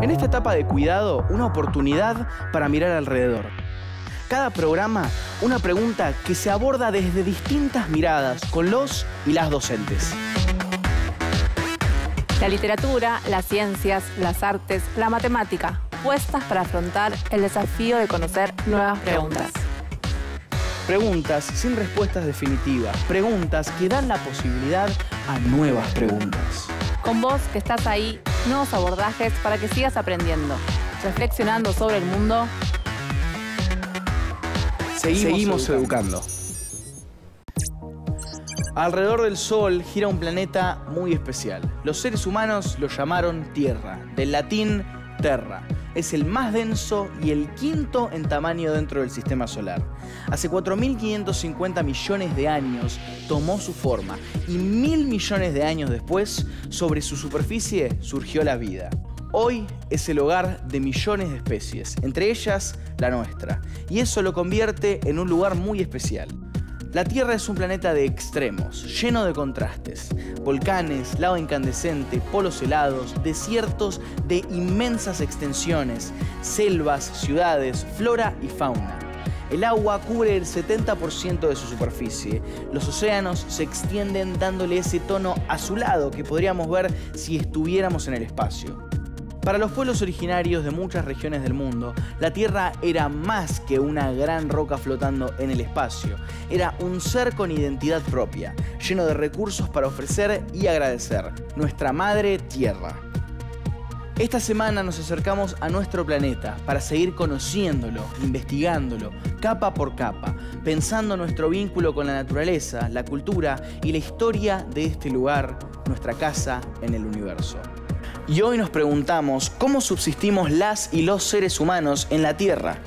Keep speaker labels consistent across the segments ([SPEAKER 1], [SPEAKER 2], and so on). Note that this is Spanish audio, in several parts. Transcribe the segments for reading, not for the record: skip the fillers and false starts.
[SPEAKER 1] En esta etapa de cuidado, una oportunidad para mirar alrededor. Cada programa, una pregunta que se aborda desde distintas miradas con los y las docentes.
[SPEAKER 2] La literatura, las ciencias, las artes, la matemática, puestas para afrontar el desafío de conocer nuevas preguntas.
[SPEAKER 1] Preguntas sin respuestas definitivas, preguntas que dan la posibilidad a nuevas preguntas.
[SPEAKER 2] Con vos que estás ahí, nuevos abordajes para que sigas aprendiendo, reflexionando sobre el mundo.
[SPEAKER 1] Seguimos educando. Alrededor del Sol gira un planeta muy especial. Los seres humanos lo llamaron Tierra, del latín terra. Es el más denso y el quinto en tamaño dentro del sistema solar. Hace 4.550 millones de años tomó su forma y 1.000 millones de años después, sobre su superficie surgió la vida. Hoy es el hogar de millones de especies, entre ellas la nuestra, y eso lo convierte en un lugar muy especial. La Tierra es un planeta de extremos, lleno de contrastes. Volcanes, lava incandescente, polos helados, desiertos de inmensas extensiones, selvas, ciudades, flora y fauna. El agua cubre el 70% de su superficie. Los océanos se extienden dándole ese tono azulado que podríamos ver si estuviéramos en el espacio. Para los pueblos originarios de muchas regiones del mundo, la Tierra era más que una gran roca flotando en el espacio. Era un ser con identidad propia, lleno de recursos para ofrecer y agradecer. Nuestra Madre Tierra. Esta semana nos acercamos a nuestro planeta para seguir conociéndolo, investigándolo, capa por capa, pensando nuestro vínculo con la naturaleza, la cultura y la historia de este lugar, nuestra casa en el universo. Y hoy nos preguntamos cómo subsistimos las y los seres humanos en la Tierra.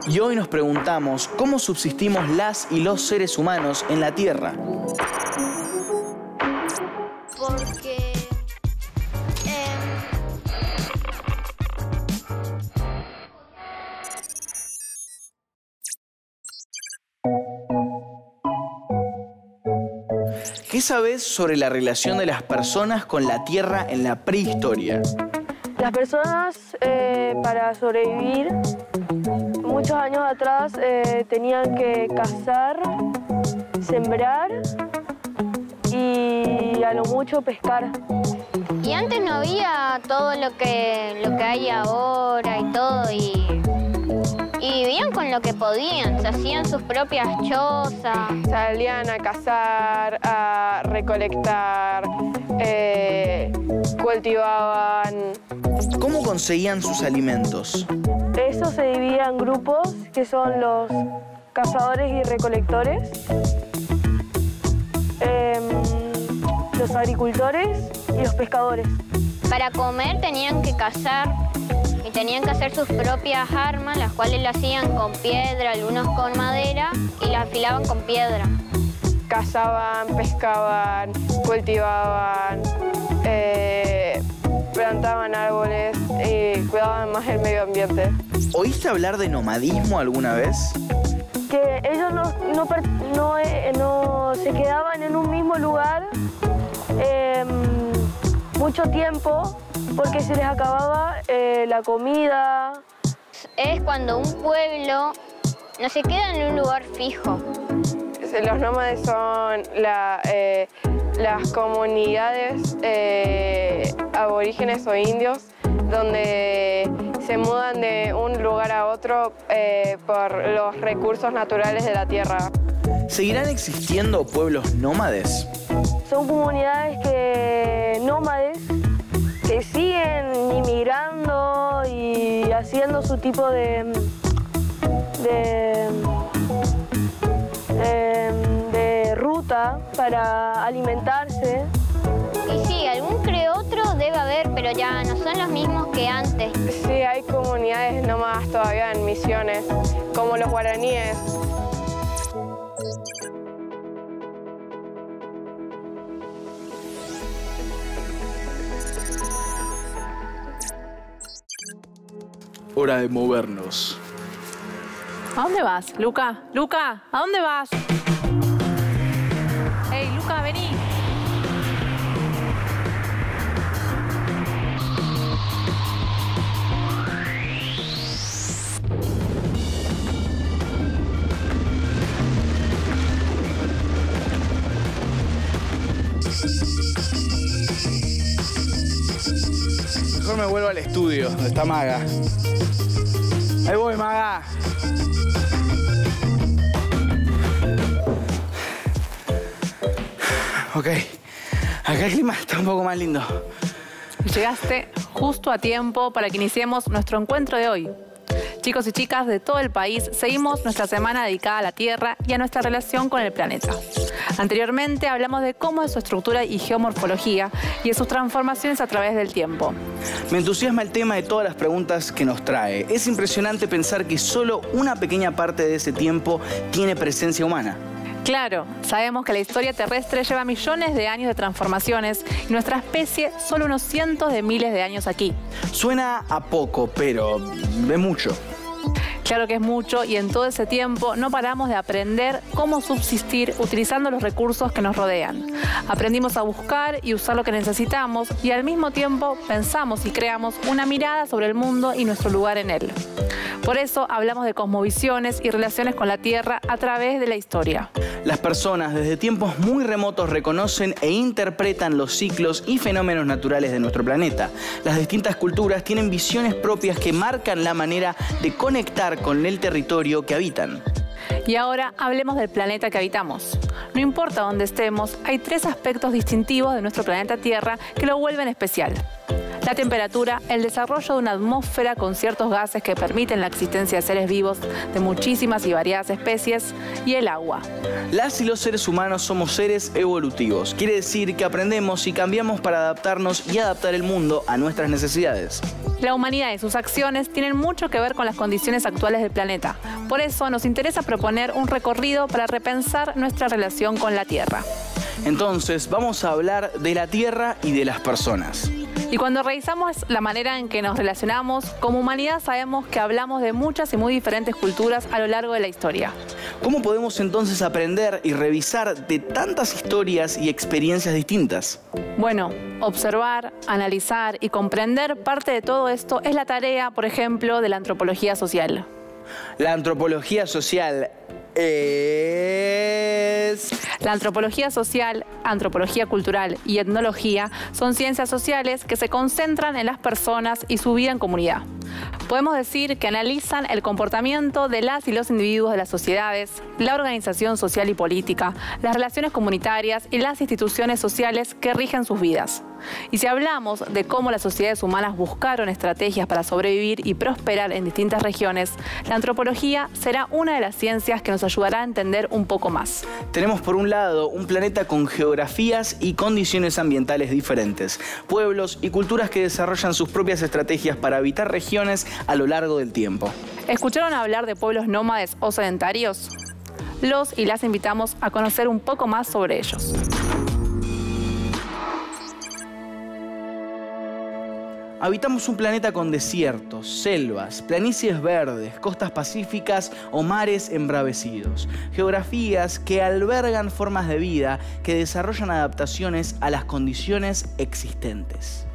[SPEAKER 1] Y hoy nos preguntamos cómo subsistimos las y los seres humanos en la Tierra.
[SPEAKER 3] Porque
[SPEAKER 1] ¿Qué sabes sobre la relación de las personas con la Tierra en la prehistoria?
[SPEAKER 4] Las personas, para sobrevivir, muchos años atrás tenían que cazar, sembrar y a lo mucho pescar.
[SPEAKER 3] y antes no había todo lo que hay ahora y todo, y vivían con lo que podían, se hacían sus propias chozas.
[SPEAKER 4] Salían a cazar, a recolectar, cultivaban.
[SPEAKER 1] ¿Cómo conseguían sus alimentos?
[SPEAKER 4] Eso se dividía en grupos, que son los cazadores y recolectores, los agricultores y los pescadores.
[SPEAKER 3] Para comer tenían que cazar y tenían que hacer sus propias armas, las cuales las hacían con piedra, algunos con madera, y las afilaban con piedra.
[SPEAKER 4] Cazaban, pescaban, cultivaban, plantaban árboles y cuidaban más el medio ambiente.
[SPEAKER 1] ¿Oíste hablar de nomadismo alguna vez?
[SPEAKER 4] Que ellos no se quedaban en un mismo lugar mucho tiempo porque se les acababa la comida.
[SPEAKER 3] Es cuando un pueblo no se queda en un lugar fijo.
[SPEAKER 4] Los nómades son las comunidades aborígenes o indios donde se mudan de un lugar a otro por los recursos naturales de la tierra.
[SPEAKER 1] ¿Seguirán existiendo pueblos nómades?
[SPEAKER 4] Son comunidades nómades que siguen inmigrando y haciendo su tipo de ruta para alimentarse.
[SPEAKER 3] Y sí, algún que otro debe haber, pero ya nosotros son los mismos que antes.
[SPEAKER 4] Sí, hay comunidades nómadas todavía en Misiones, como los guaraníes.
[SPEAKER 1] Hora de movernos.
[SPEAKER 2] ¿A dónde vas, Luca? Luca, ¿a dónde vas? Hey, Luca, vení.
[SPEAKER 1] Mejor me vuelvo al estudio, donde está Maga. Ahí voy, Maga. Ok, acá el clima está un poco más lindo.
[SPEAKER 2] Llegaste justo a tiempo para que iniciemos nuestro encuentro de hoy. Chicos y chicas de todo el país, seguimos nuestra semana dedicada a la Tierra y a nuestra relación con el planeta. Anteriormente hablamos de cómo es su estructura y geomorfología y de sus transformaciones a través del tiempo.
[SPEAKER 1] Me entusiasma el tema de todas las preguntas que nos trae. Es impresionante pensar que solo una pequeña parte de ese tiempo tiene presencia humana.
[SPEAKER 2] Claro, sabemos que la historia terrestre lleva millones de años de transformaciones y nuestra especie solo unos cientos de miles de años aquí.
[SPEAKER 1] Suena a poco, pero es mucho.
[SPEAKER 2] Claro que es mucho y en todo ese tiempo no paramos de aprender cómo subsistir utilizando los recursos que nos rodean. Aprendimos a buscar y usar lo que necesitamos y al mismo tiempo pensamos y creamos una mirada sobre el mundo y nuestro lugar en él. Por eso hablamos de cosmovisiones y relaciones con la Tierra a través de la historia.
[SPEAKER 1] Las personas desde tiempos muy remotos reconocen e interpretan los ciclos y fenómenos naturales de nuestro planeta. Las distintas culturas tienen visiones propias que marcan la manera de conectar con el territorio que habitan.
[SPEAKER 2] Y ahora hablemos del planeta que habitamos. No importa dónde estemos, hay tres aspectos distintivos de nuestro planeta Tierra que lo vuelven especial. La temperatura, el desarrollo de una atmósfera con ciertos gases que permiten la existencia de seres vivos de muchísimas y variadas especies, y el agua.
[SPEAKER 1] Las y los seres humanos somos seres evolutivos. Quiere decir que aprendemos y cambiamos para adaptarnos y adaptar el mundo a nuestras necesidades.
[SPEAKER 2] La humanidad y sus acciones tienen mucho que ver con las condiciones actuales del planeta. Por eso nos interesa proponer un recorrido para repensar nuestra relación con la Tierra.
[SPEAKER 1] Entonces vamos a hablar de la Tierra y de las personas.
[SPEAKER 2] Y cuando revisamos la manera en que nos relacionamos, como humanidad sabemos que hablamos de muchas y muy diferentes culturas a lo largo de la historia.
[SPEAKER 1] ¿Cómo podemos entonces aprender y revisar de tantas historias y experiencias distintas?
[SPEAKER 2] Bueno, observar, analizar y comprender parte de todo esto es la tarea, por ejemplo, de la antropología social.
[SPEAKER 1] La antropología social es...
[SPEAKER 2] La antropología social, antropología cultural y etnología son ciencias sociales que se concentran en las personas y su vida en comunidad. Podemos decir que analizan el comportamiento de las y los individuos de las sociedades, la organización social y política, las relaciones comunitarias y las instituciones sociales que rigen sus vidas. Y si hablamos de cómo las sociedades humanas buscaron estrategias para sobrevivir y prosperar en distintas regiones, la antropología será una de las ciencias que nos ayudará a entender un poco más.
[SPEAKER 1] Tenemos por un lado un planeta con geografías y condiciones ambientales diferentes, pueblos y culturas que desarrollan sus propias estrategias para habitar regiones a lo largo del tiempo.
[SPEAKER 2] ¿Escucharon hablar de pueblos nómades o sedentarios? Los y las invitamos a conocer un poco más sobre ellos.
[SPEAKER 1] Habitamos un planeta con desiertos, selvas, planicies verdes, costas pacíficas o mares embravecidos. Geografías que albergan formas de vida que desarrollan adaptaciones a las condiciones existentes.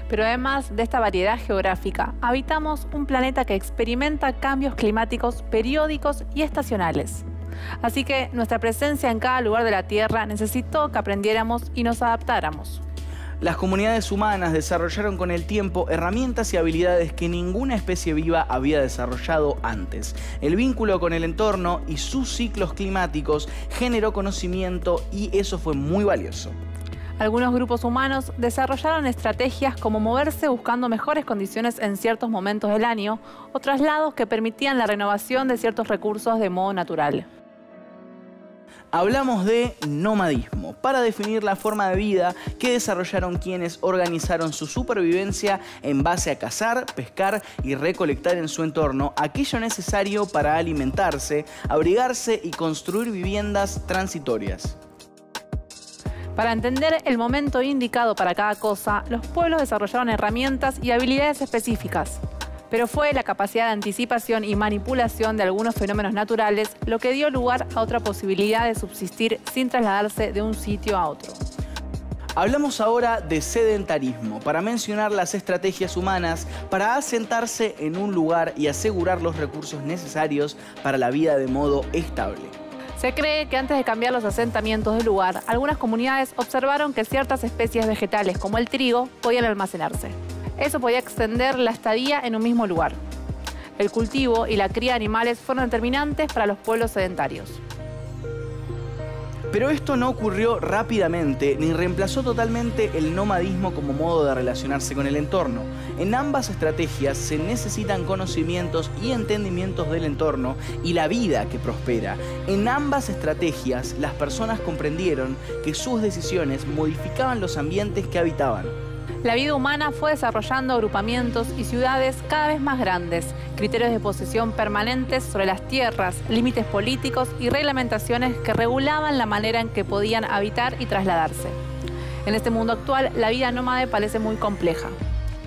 [SPEAKER 2] Pero además de esta variedad geográfica, habitamos un planeta que experimenta cambios climáticos periódicos y estacionales. Así que nuestra presencia en cada lugar de la Tierra necesitó que aprendiéramos y nos adaptáramos.
[SPEAKER 1] Las comunidades humanas desarrollaron con el tiempo herramientas y habilidades que ninguna especie viva había desarrollado antes. El vínculo con el entorno y sus ciclos climáticos generó conocimiento y eso fue muy valioso.
[SPEAKER 2] Algunos grupos humanos desarrollaron estrategias como moverse buscando mejores condiciones en ciertos momentos del año o traslados que permitían la renovación de ciertos recursos de modo natural.
[SPEAKER 1] Hablamos de nomadismo, para definir la forma de vida que desarrollaron quienes organizaron su supervivencia en base a cazar, pescar y recolectar en su entorno aquello necesario para alimentarse, abrigarse y construir viviendas transitorias.
[SPEAKER 2] Para entender el momento indicado para cada cosa, los pueblos desarrollaron herramientas y habilidades específicas. Pero fue la capacidad de anticipación y manipulación de algunos fenómenos naturales lo que dio lugar a otra posibilidad de subsistir sin trasladarse de un sitio a otro.
[SPEAKER 1] Hablamos ahora de sedentarismo, para mencionar las estrategias humanas para asentarse en un lugar y asegurar los recursos necesarios para la vida de modo estable.
[SPEAKER 2] Se cree que antes de cambiar los asentamientos del lugar, algunas comunidades observaron que ciertas especies vegetales, como el trigo, podían almacenarse. Eso podía extender la estadía en un mismo lugar. El cultivo y la cría de animales fueron determinantes para los pueblos sedentarios.
[SPEAKER 1] Pero esto no ocurrió rápidamente ni reemplazó totalmente el nomadismo como modo de relacionarse con el entorno. En ambas estrategias se necesitan conocimientos y entendimientos del entorno y la vida que prospera. En ambas estrategias las personas comprendieron que sus decisiones modificaban los ambientes que habitaban.
[SPEAKER 2] La vida humana fue desarrollando agrupamientos y ciudades cada vez más grandes, criterios de posesión permanentes sobre las tierras, límites políticos y reglamentaciones que regulaban la manera en que podían habitar y trasladarse. En este mundo actual, la vida nómade parece muy compleja.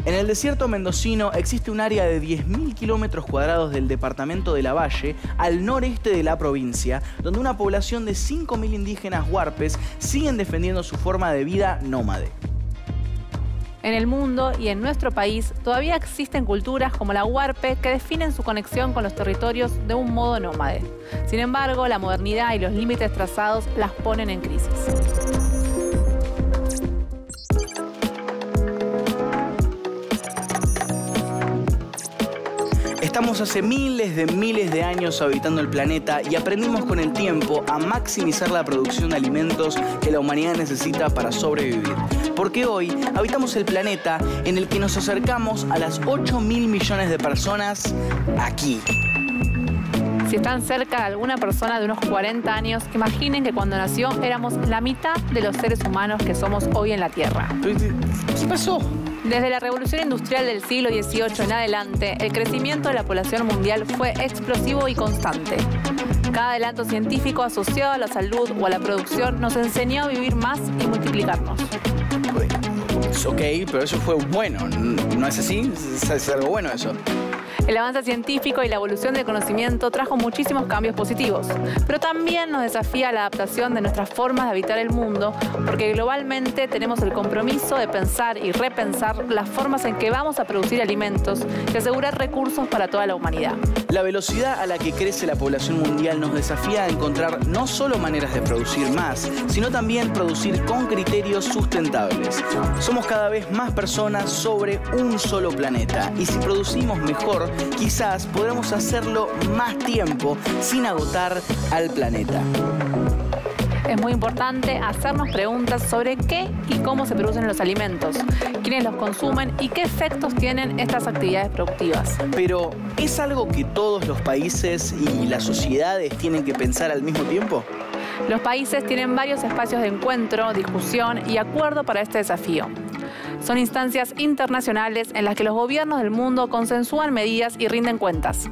[SPEAKER 1] En el desierto mendocino existe un área de 10.000 kilómetros cuadrados del departamento de Lavalle, al noreste de la provincia, donde una población de 5.000 indígenas huarpes siguen defendiendo su forma de vida nómade.
[SPEAKER 2] En el mundo y en nuestro país todavía existen culturas como la huarpe que definen su conexión con los territorios de un modo nómade. Sin embargo, la modernidad y los límites trazados las ponen en crisis.
[SPEAKER 1] Estamos hace miles de años habitando el planeta y aprendimos con el tiempo a maximizar la producción de alimentos que la humanidad necesita para sobrevivir. Porque hoy habitamos el planeta en el que nos acercamos a las 8.000 millones de personas aquí.
[SPEAKER 2] Si están cerca de alguna persona de unos 40 años, imaginen que cuando nació éramos la mitad de los seres humanos que somos hoy en la Tierra.
[SPEAKER 1] ¿Qué pasó?
[SPEAKER 2] Desde la revolución industrial del siglo XVIII en adelante, el crecimiento de la población mundial fue explosivo y constante. Cada adelanto científico asociado a la salud o a la producción nos enseñó a vivir más y multiplicarnos.
[SPEAKER 1] Ok, pero eso fue bueno, ¿no es así? Es algo bueno eso.
[SPEAKER 2] El avance científico y la evolución del conocimiento trajo muchísimos cambios positivos, pero también nos desafía la adaptación de nuestras formas de habitar el mundo, porque globalmente tenemos el compromiso de pensar y repensar las formas en que vamos a producir alimentos y asegurar recursos para toda la humanidad.
[SPEAKER 1] La velocidad a la que crece la población mundial nos desafía a encontrar no solo maneras de producir más, sino también producir con criterios sustentables. Somos cada vez más personas sobre un solo planeta, y si producimos mejor, quizás podremos hacerlo más tiempo sin agotar al planeta.
[SPEAKER 2] Es muy importante hacernos preguntas sobre qué y cómo se producen los alimentos, quiénes los consumen y qué efectos tienen estas actividades productivas.
[SPEAKER 1] Pero, ¿es algo que todos los países y las sociedades tienen que pensar al mismo tiempo?
[SPEAKER 2] Los países tienen varios espacios de encuentro, discusión y acuerdo para este desafío. Son instancias internacionales en las que los gobiernos del mundo consensúan medidas y rinden cuentas.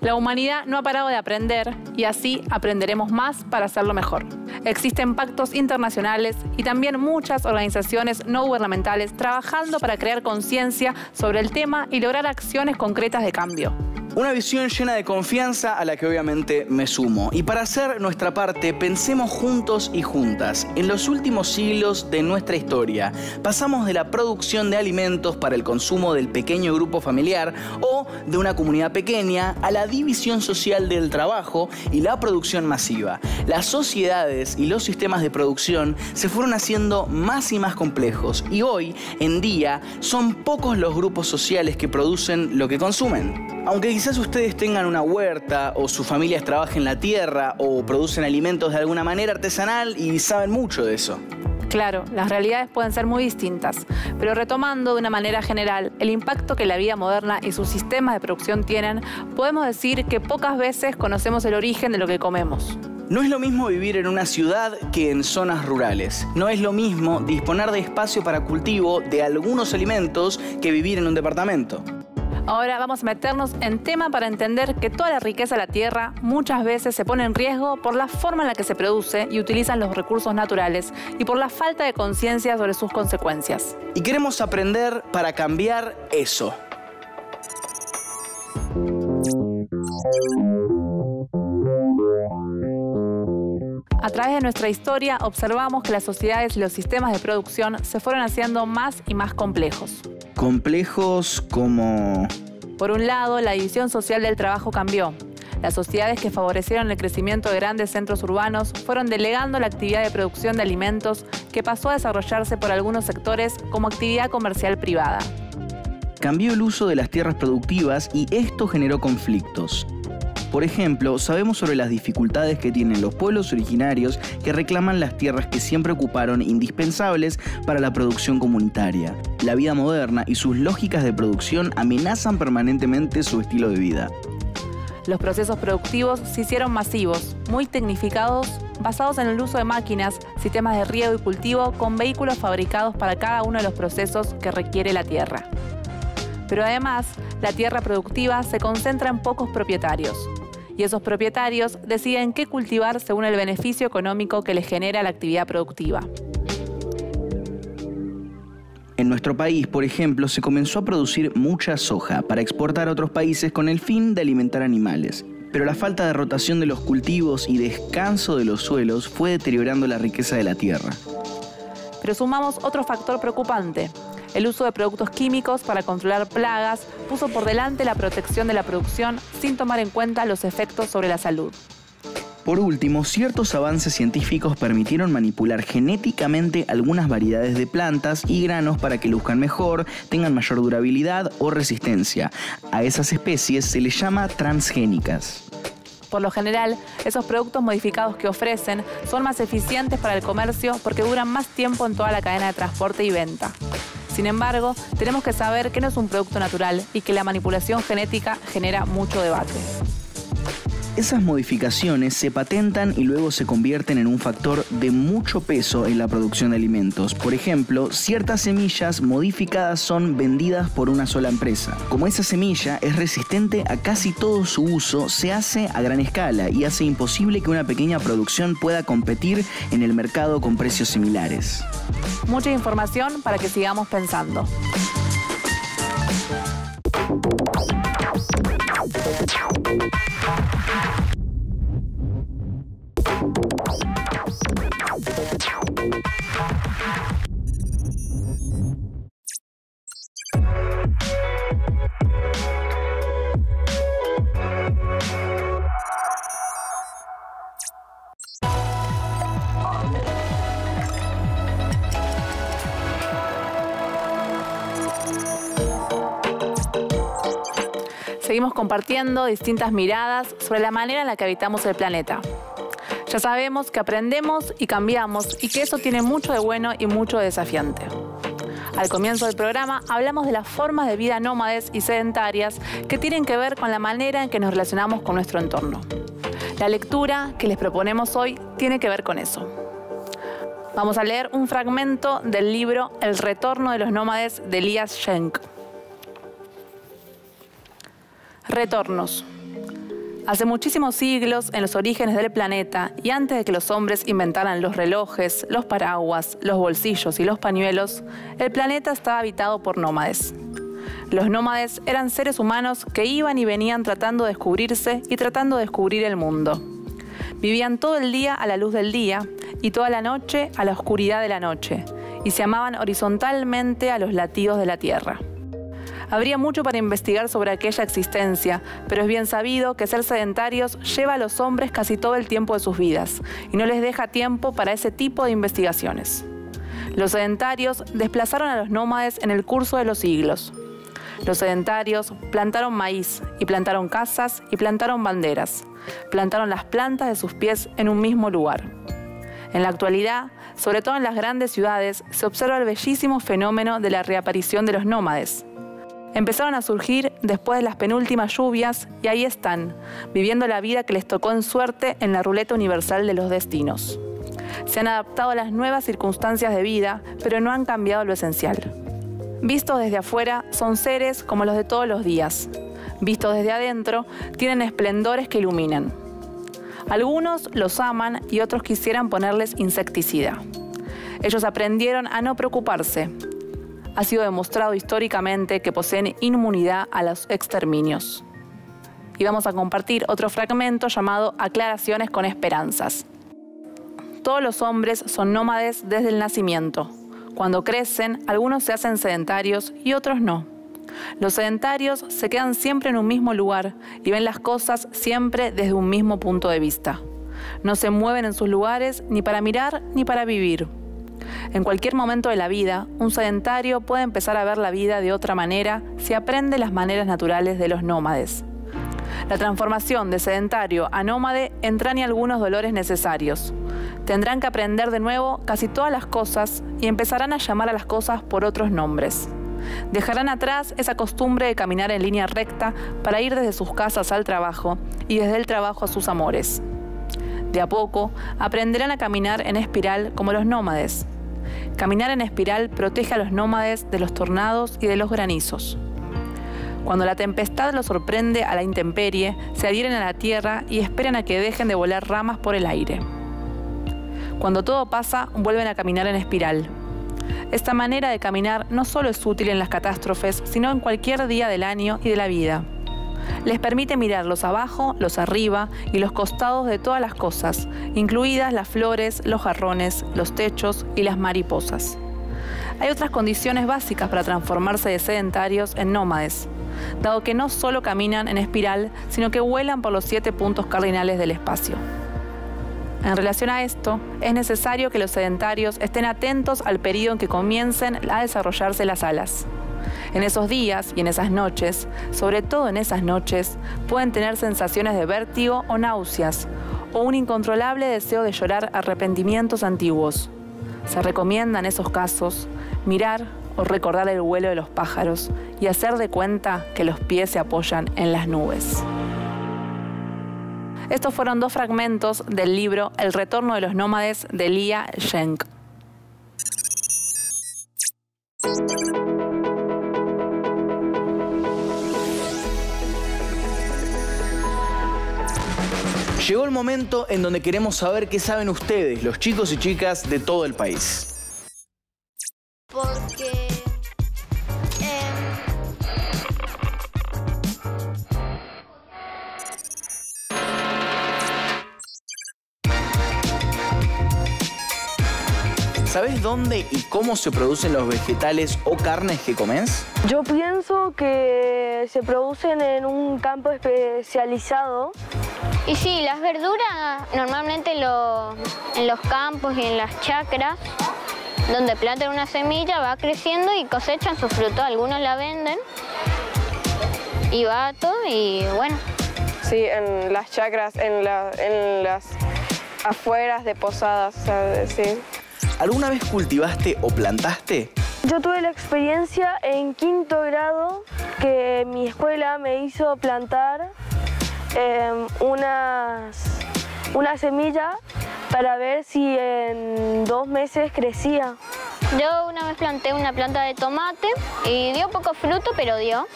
[SPEAKER 2] La humanidad no ha parado de aprender y así aprenderemos más para hacerlo mejor. Existen pactos internacionales y también muchas organizaciones no gubernamentales trabajando para crear conciencia sobre el tema y lograr acciones concretas de cambio.
[SPEAKER 1] Una visión llena de confianza a la que obviamente me sumo. Y para hacer nuestra parte, pensemos juntos y juntas. En los últimos siglos de nuestra historia, pasamos de la producción de alimentos para el consumo del pequeño grupo familiar o de una comunidad pequeña a la división social del trabajo y la producción masiva. Las sociedades y los sistemas de producción se fueron haciendo más y más complejos y hoy en día son pocos los grupos sociales que producen lo que consumen. Aunque quizás ustedes tengan una huerta o sus familias trabajen la tierra o producen alimentos de alguna manera artesanal y saben mucho de eso.
[SPEAKER 2] Claro, las realidades pueden ser muy distintas, pero retomando de una manera general el impacto que la vida moderna y sus sistemas de producción tienen, podemos decir que pocas veces conocemos el origen de lo que comemos.
[SPEAKER 1] No es lo mismo vivir en una ciudad que en zonas rurales. No es lo mismo disponer de espacio para cultivo de algunos alimentos que vivir en un departamento.
[SPEAKER 2] Ahora vamos a meternos en tema para entender que toda la riqueza de la tierra muchas veces se pone en riesgo por la forma en la que se produce y utilizan los recursos naturales y por la falta de conciencia sobre sus consecuencias.
[SPEAKER 1] Y queremos aprender para cambiar eso.
[SPEAKER 2] A través de nuestra historia observamos que las sociedades y los sistemas de producción se fueron haciendo más y más complejos.
[SPEAKER 1] Complejos como...
[SPEAKER 2] Por un lado, la división social del trabajo cambió. Las sociedades que favorecieron el crecimiento de grandes centros urbanos fueron delegando la actividad de producción de alimentos que pasó a desarrollarse por algunos sectores como actividad comercial privada.
[SPEAKER 1] Cambió el uso de las tierras productivas y esto generó conflictos. Por ejemplo, sabemos sobre las dificultades que tienen los pueblos originarios que reclaman las tierras que siempre ocuparon indispensables para la producción comunitaria. La vida moderna y sus lógicas de producción amenazan permanentemente su estilo de vida.
[SPEAKER 2] Los procesos productivos se hicieron masivos, muy tecnificados, basados en el uso de máquinas, sistemas de riego y cultivo con vehículos fabricados para cada uno de los procesos que requiere la tierra. Pero además, la tierra productiva se concentra en pocos propietarios. Y esos propietarios deciden qué cultivar según el beneficio económico que les genera la actividad productiva.
[SPEAKER 1] En nuestro país, por ejemplo, se comenzó a producir mucha soja para exportar a otros países con el fin de alimentar animales. Pero la falta de rotación de los cultivos y descanso de los suelos fue deteriorando la riqueza de la tierra.
[SPEAKER 2] Pero sumamos otro factor preocupante. El uso de productos químicos para controlar plagas puso por delante la protección de la producción sin tomar en cuenta los efectos sobre la salud.
[SPEAKER 1] Por último, ciertos avances científicos permitieron manipular genéticamente algunas variedades de plantas y granos para que luzcan mejor, tengan mayor durabilidad o resistencia. A esas especies se les llama transgénicas.
[SPEAKER 2] Por lo general, esos productos modificados que ofrecen son más eficientes para el comercio porque duran más tiempo en toda la cadena de transporte y venta. Sin embargo, tenemos que saber que no es un producto natural y que la manipulación genética genera mucho debate.
[SPEAKER 1] Esas modificaciones se patentan y luego se convierten en un factor de mucho peso en la producción de alimentos. Por ejemplo, ciertas semillas modificadas son vendidas por una sola empresa. Como esa semilla es resistente a casi todo su uso, se hace a gran escala y hace imposible que una pequeña producción pueda competir en el mercado con precios similares.
[SPEAKER 2] Mucha información para que sigamos pensando. Seguimos compartiendo distintas miradas sobre la manera en la que habitamos el planeta. Ya sabemos que aprendemos y cambiamos y que eso tiene mucho de bueno y mucho de desafiante. Al comienzo del programa hablamos de las formas de vida nómades y sedentarias que tienen que ver con la manera en que nos relacionamos con nuestro entorno. La lectura que les proponemos hoy tiene que ver con eso. Vamos a leer un fragmento del libro El retorno de los nómades de Elias Schenk. Retornos. Hace muchísimos siglos, en los orígenes del planeta y antes de que los hombres inventaran los relojes, los paraguas, los bolsillos y los pañuelos, el planeta estaba habitado por nómades. Los nómades eran seres humanos que iban y venían tratando de descubrirse y tratando de descubrir el mundo. Vivían todo el día a la luz del día y toda la noche a la oscuridad de la noche, y se amaban horizontalmente a los latidos de la tierra. Habría mucho para investigar sobre aquella existencia, pero es bien sabido que ser sedentarios lleva a los hombres casi todo el tiempo de sus vidas y no les deja tiempo para ese tipo de investigaciones. Los sedentarios desplazaron a los nómades en el curso de los siglos. Los sedentarios plantaron maíz y plantaron casas y plantaron banderas. Plantaron las plantas de sus pies en un mismo lugar. En la actualidad, sobre todo en las grandes ciudades, se observa el bellísimo fenómeno de la reaparición de los nómades. Empezaron a surgir después de las penúltimas lluvias y ahí están, viviendo la vida que les tocó en suerte en la ruleta universal de los destinos. Se han adaptado a las nuevas circunstancias de vida, pero no han cambiado lo esencial. Vistos desde afuera, son seres como los de todos los días. Vistos desde adentro, tienen esplendores que iluminan. Algunos los aman y otros quisieran ponerles insecticida. Ellos aprendieron a no preocuparse. Ha sido demostrado históricamente que poseen inmunidad a los exterminios. Y vamos a compartir otro fragmento llamado Aclaraciones con Esperanzas. Todos los hombres son nómades desde el nacimiento. Cuando crecen, algunos se hacen sedentarios y otros no. Los sedentarios se quedan siempre en un mismo lugar y ven las cosas siempre desde un mismo punto de vista. No se mueven en sus lugares ni para mirar ni para vivir. En cualquier momento de la vida, un sedentario puede empezar a ver la vida de otra manera si aprende las maneras naturales de los nómades. La transformación de sedentario a nómade entraña algunos dolores necesarios. Tendrán que aprender de nuevo casi todas las cosas y empezarán a llamar a las cosas por otros nombres. Dejarán atrás esa costumbre de caminar en línea recta para ir desde sus casas al trabajo y desde el trabajo a sus amores. De a poco, aprenderán a caminar en espiral como los nómades. Caminar en espiral protege a los nómades de los tornados y de los granizos. Cuando la tempestad los sorprende a la intemperie, se adhieren a la tierra y esperan a que dejen de volar ramas por el aire. Cuando todo pasa, vuelven a caminar en espiral. Esta manera de caminar no solo es útil en las catástrofes, sino en cualquier día del año y de la vida. Les permite mirar los abajo, los arriba y los costados de todas las cosas, incluidas las flores, los jarrones, los techos y las mariposas. Hay otras condiciones básicas para transformarse de sedentarios en nómades, dado que no solo caminan en espiral, sino que vuelan por los 7 puntos cardinales del espacio. En relación a esto, es necesario que los sedentarios estén atentos al periodo en que comiencen a desarrollarse las alas. En esos días y en esas noches, sobre todo en esas noches, pueden tener sensaciones de vértigo o náuseas, o un incontrolable deseo de llorar arrepentimientos antiguos. Se recomienda en esos casos mirar o recordar el vuelo de los pájaros y hacer de cuenta que los pies se apoyan en las nubes. Estos fueron 2 fragmentos del libro El retorno de los nómades de Lia Schenk.
[SPEAKER 1] Llegó el momento en donde queremos saber qué saben ustedes, los chicos y chicas de todo el país.
[SPEAKER 3] Porque
[SPEAKER 1] ¿Sabés dónde y cómo se producen los vegetales o carnes que comés?
[SPEAKER 5] Yo pienso que se producen en un campo especializado.
[SPEAKER 3] y sí, las verduras normalmente en los campos y en las chacras, donde plantan una semilla, va creciendo y cosechan su fruto. Algunos la venden y va todo y bueno.
[SPEAKER 4] Sí, en las chacras, en las afueras de posadas, ¿sabes? Sí.
[SPEAKER 1] ¿Alguna vez cultivaste o plantaste?
[SPEAKER 5] Yo tuve la experiencia en 5º grado que mi escuela me hizo plantar una semilla para ver si en 2 meses crecía.
[SPEAKER 3] Yo una vez planté una planta de tomate y dio poco fruto, pero dio.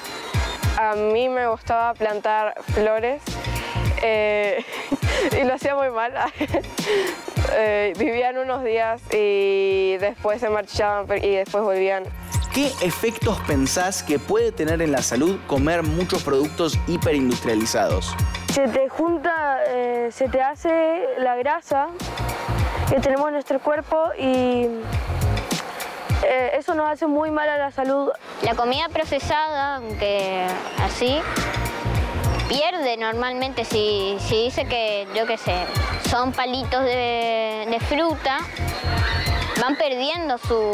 [SPEAKER 4] A mí me gustaba plantar flores y lo hacía muy mal. Vivían unos días y después se marchaban y después volvían.
[SPEAKER 1] ¿Qué efectos pensás que puede tener en la salud comer muchos productos hiperindustrializados?
[SPEAKER 5] Se te junta, se te hace la grasa que tenemos en nuestro cuerpo y eso nos hace muy mal a la salud.
[SPEAKER 3] La comida procesada, aunque así, pierde normalmente. Si dice que, yo qué sé, son palitos de fruta, van perdiendo sus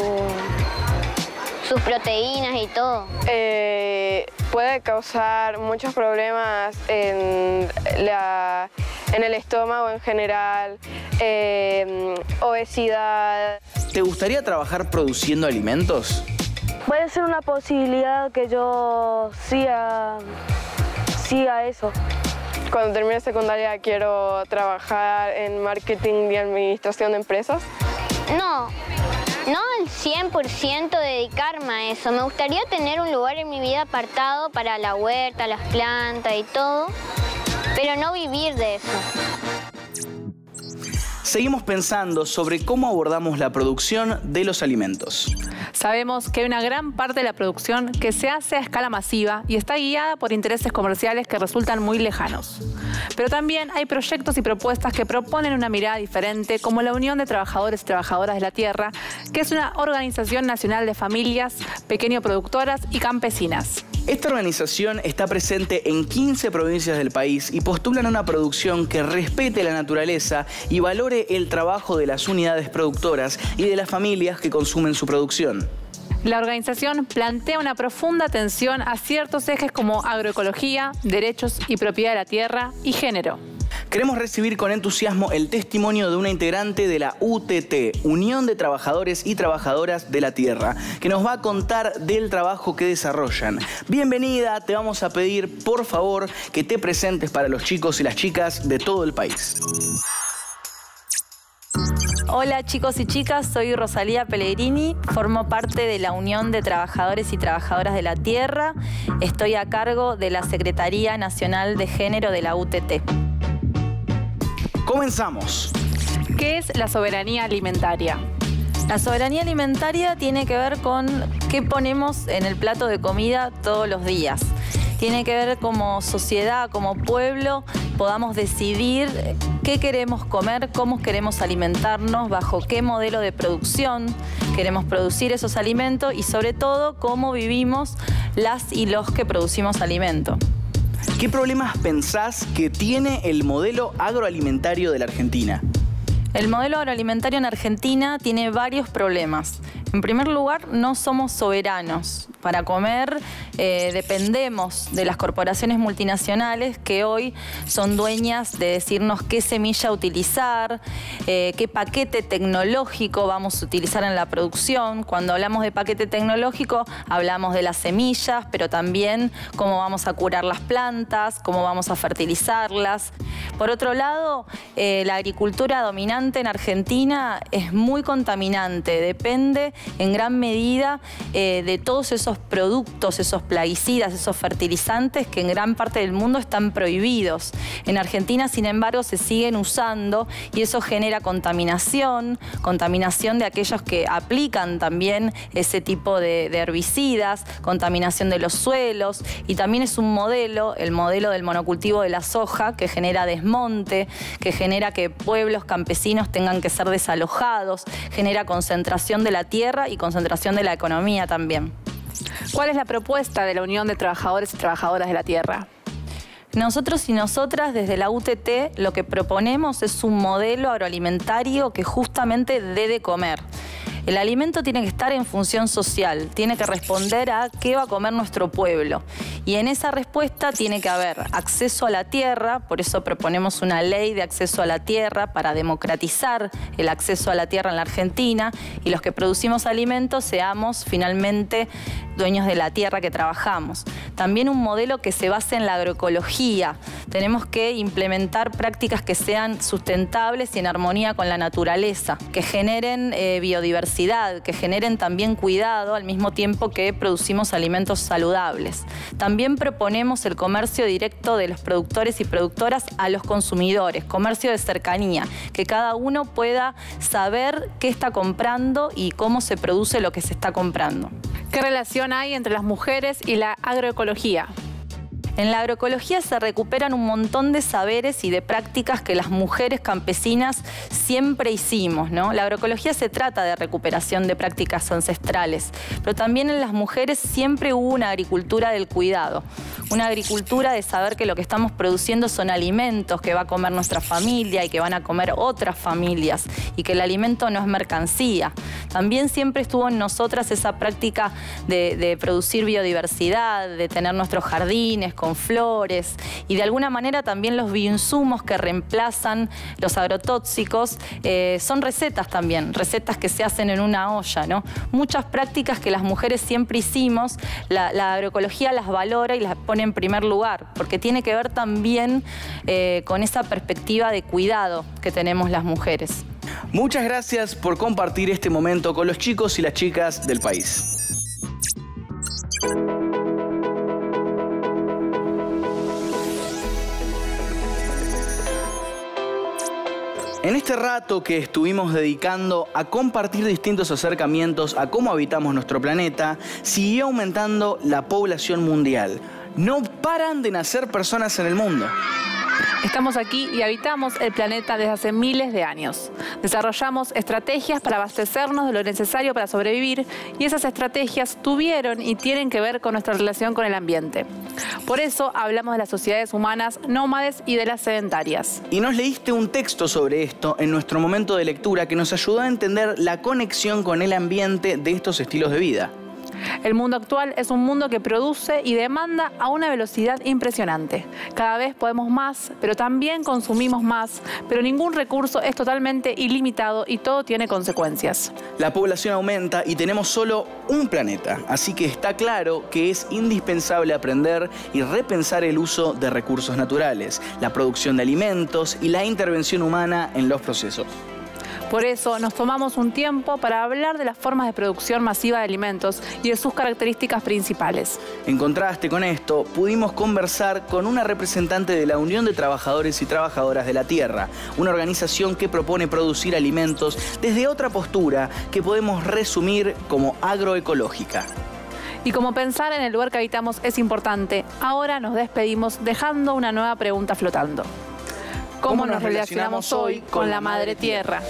[SPEAKER 3] proteínas y todo.
[SPEAKER 4] Puede causar muchos problemas en el estómago en general, obesidad.
[SPEAKER 1] ¿Te gustaría trabajar produciendo alimentos?
[SPEAKER 5] Puede ser una posibilidad que yo siga eso.
[SPEAKER 4] Cuando termine secundaria quiero trabajar en marketing y administración de empresas.
[SPEAKER 3] No al 100% dedicarme a eso. Me gustaría tener un lugar en mi vida apartado para la huerta, las plantas y todo, pero no vivir de eso.
[SPEAKER 1] Seguimos pensando sobre cómo abordamos la producción de los alimentos.
[SPEAKER 2] Sabemos que hay una gran parte de la producción que se hace a escala masiva y está guiada por intereses comerciales que resultan muy lejanos. Pero también hay proyectos y propuestas que proponen una mirada diferente, como la Unión de Trabajadores y Trabajadoras de la Tierra, que es una organización nacional de familias, pequeño productoras y campesinas.
[SPEAKER 1] Esta organización está presente en 15 provincias del país y postulan una producción que respete la naturaleza y valore el trabajo de las unidades productoras y de las familias que consumen su producción.
[SPEAKER 2] La organización plantea una profunda atención a ciertos ejes como agroecología, derechos y propiedad de la tierra y género.
[SPEAKER 1] Queremos recibir con entusiasmo el testimonio de una integrante de la UTT, Unión de Trabajadores y Trabajadoras de la Tierra, que nos va a contar del trabajo que desarrollan. Bienvenida, te vamos a pedir, por favor, que te presentes para los chicos y las chicas de todo el país.
[SPEAKER 6] Hola chicos y chicas, soy Rosalía Pellegrini, formo parte de la Unión de Trabajadores y Trabajadoras de la Tierra. Estoy a cargo de la Secretaría Nacional de Género de la UTT.
[SPEAKER 1] Comenzamos.
[SPEAKER 2] ¿Qué es la soberanía alimentaria?
[SPEAKER 6] La soberanía alimentaria tiene que ver con qué ponemos en el plato de comida todos los días. Tiene que ver como sociedad, como pueblo, podamos decidir qué queremos comer, cómo queremos alimentarnos, bajo qué modelo de producción queremos producir esos alimentos y sobre todo cómo vivimos las y los que producimos alimento.
[SPEAKER 1] ¿Qué problemas pensás que tiene el modelo agroalimentario de la Argentina?
[SPEAKER 6] El modelo agroalimentario en Argentina tiene varios problemas. En primer lugar, no somos soberanos. Para comer dependemos de las corporaciones multinacionales que hoy son dueñas de decirnos qué semilla utilizar, qué paquete tecnológico vamos a utilizar en la producción. Cuando hablamos de paquete tecnológico, hablamos de las semillas, pero también cómo vamos a curar las plantas, cómo vamos a fertilizarlas. Por otro lado, la agricultura dominante en Argentina es muy contaminante, depende en gran medida de todos esos productos, esos plaguicidas, esos fertilizantes que en gran parte del mundo están prohibidos. En Argentina, sin embargo, se siguen usando y eso genera contaminación de aquellos que aplican también ese tipo de herbicidas, contaminación de los suelos y también es un modelo, el modelo del monocultivo de la soja, que genera desmonte, que genera que pueblos campesinos tengan que ser desalojados, genera concentración de la tierra y concentración de la economía también.
[SPEAKER 2] ¿Cuál es la propuesta de la Unión de Trabajadores y Trabajadoras de la Tierra?
[SPEAKER 6] Nosotros y nosotras desde la UTT lo que proponemos es un modelo agroalimentario que justamente dé de comer. El alimento tiene que estar en función social, tiene que responder a qué va a comer nuestro pueblo. Y en esa respuesta tiene que haber acceso a la tierra, por eso proponemos una ley de acceso a la tierra para democratizar el acceso a la tierra en la Argentina y los que producimos alimentos seamos finalmente dueños de la tierra que trabajamos. También un modelo que se base en la agroecología. Tenemos que implementar prácticas que sean sustentables y en armonía con la naturaleza, que generen biodiversidad, que generen también cuidado al mismo tiempo que producimos alimentos saludables. También proponemos el comercio directo de los productores y productoras a los consumidores, comercio de cercanía, que cada uno pueda saber qué está comprando y cómo se produce lo que se está comprando.
[SPEAKER 2] ¿Qué relación hay entre las mujeres y la agroecología?
[SPEAKER 6] En la agroecología se recuperan un montón de saberes y de prácticas que las mujeres campesinas siempre hicimos, ¿no? La agroecología se trata de recuperación de prácticas ancestrales, pero también en las mujeres siempre hubo una agricultura del cuidado. una agricultura de saber que lo que estamos produciendo son alimentos que va a comer nuestra familia y que van a comer otras familias, y que el alimento no es mercancía. También siempre estuvo en nosotras esa práctica de producir biodiversidad, de tener nuestros jardines con flores, y de alguna manera también los bioinsumos que reemplazan los agrotóxicos son recetas también, recetas que se hacen en una olla, ¿no? Muchas prácticas que las mujeres siempre hicimos, la agroecología las valora y las pone en primer lugar, porque tiene que ver también con esa perspectiva de cuidado que tenemos las mujeres.
[SPEAKER 1] Muchas gracias por compartir este momento con los chicos y las chicas del país. En este rato que estuvimos dedicando a compartir distintos acercamientos a cómo habitamos nuestro planeta, siguió aumentando la población mundial. No paran de nacer personas en el mundo.
[SPEAKER 2] Estamos aquí y habitamos el planeta desde hace miles de años. Desarrollamos estrategias para abastecernos de lo necesario para sobrevivir, y esas estrategias tuvieron y tienen que ver con nuestra relación con el ambiente. Por eso hablamos de las sociedades humanas nómades y de las sedentarias.
[SPEAKER 1] Y nos leíste un texto sobre esto en nuestro momento de lectura que nos ayudó a entender la conexión con el ambiente de estos estilos de vida.
[SPEAKER 2] El mundo actual es un mundo que produce y demanda a una velocidad impresionante. Cada vez podemos más, pero también consumimos más, pero ningún recurso es totalmente ilimitado y todo tiene consecuencias.
[SPEAKER 1] La población aumenta y tenemos solo un planeta, así que está claro que es indispensable aprender y repensar el uso de recursos naturales, la producción de alimentos y la intervención humana en los procesos.
[SPEAKER 2] Por eso nos tomamos un tiempo para hablar de las formas de producción masiva de alimentos y de sus características principales.
[SPEAKER 1] En contraste con esto, pudimos conversar con una representante de la Unión de Trabajadores y Trabajadoras de la Tierra, una organización que propone producir alimentos desde otra postura que podemos resumir como agroecológica.
[SPEAKER 2] Y como pensar en el lugar que habitamos es importante, ahora nos despedimos dejando una nueva pregunta flotando. ¿Cómo nos relacionamos hoy con la Madre Tierra?